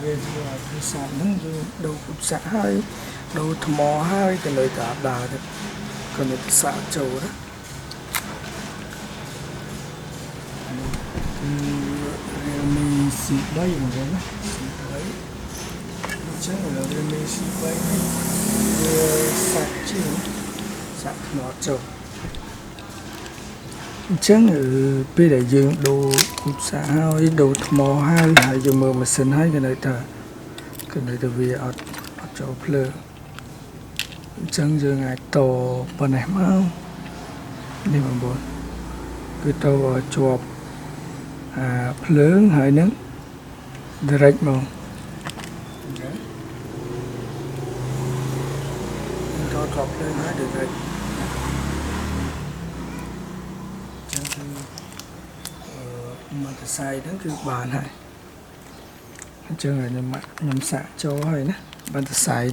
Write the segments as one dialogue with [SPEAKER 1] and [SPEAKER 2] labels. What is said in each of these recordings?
[SPEAKER 1] về thì sản nâng đầu cục xã hơi đầu thầm mò hơi cái nơi ta đà được còn nơi xã châu đó mình xịt bay một cái xịt bay chắc là mình xịt bay sạch chứ sạch nó châu chắc ở bên đại dương đồ cục xã hơi đồ thầm mò hơi hay dùng mờ mà xin hơi cái nơi ta vì ở chỗ phơi chẳng giờ ngày tổ bên này mau đi mà buồn cứ tàu ở chùa phơi hay nắng direct mà tàu chùa phơi hay direct chẳng mà cái sai đó cứ bàn hay chẳng là nhầm xạ cho hay nè bàn sai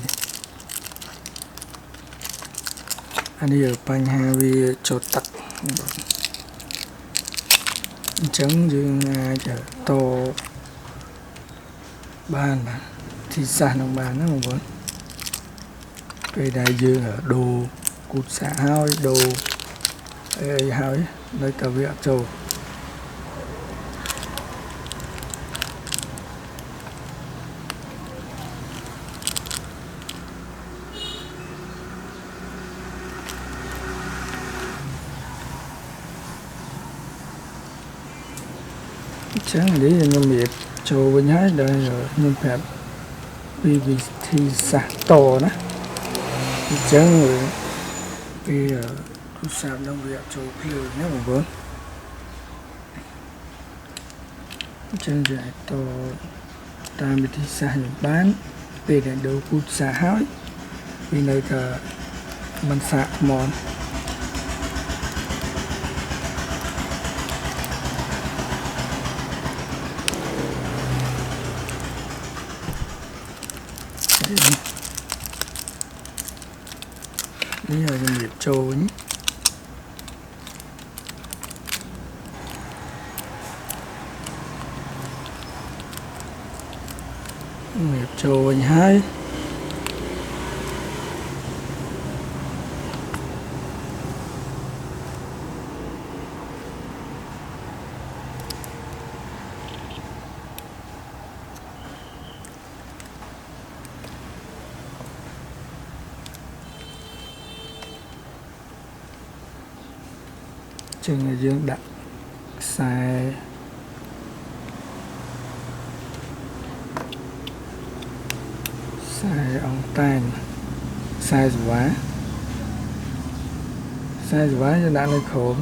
[SPEAKER 1] anh đi ở bánh hà vì chỗ tắc chẳng dương chở tô bàn thì xa nông bàn đó mà vẫn cây đại dương ở đồ cụt xã hơi đồ hơi nơi tàu viện châu chẳng để nhầm miệt châu bên hái đây rồi nhầm phép vì thì xã tổ đó chẳng rồi vì sạp nông viện châu phơi nhé mà vốn chẳng giải tổ ta bị thì xã nhập bán về để đầu cút xã hói vì nơi thờ mình xã mòn đây là doanh nghiệp châu nhé doanh nghiệp châu anh hai chừng là dương đặt sai ông tan sai quá cho đã lên khổ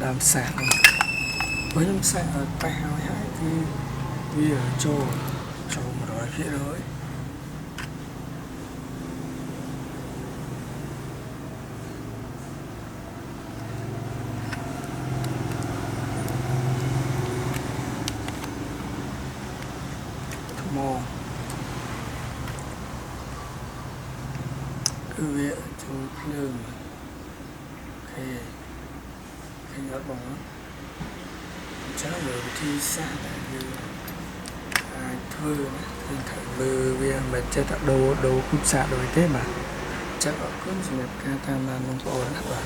[SPEAKER 1] làm sạc với làm sạc ở tay hai thì ở chỗ một đôi phía rồi mò cứ việc chú lương khi nhớ bóng chắc là thi xa như thơ nên thầy mơ vì mình chơi tạo đồ cúp xạ đối thế mà chắc ở cơn sinh nhập ca tham lan nông bộ đó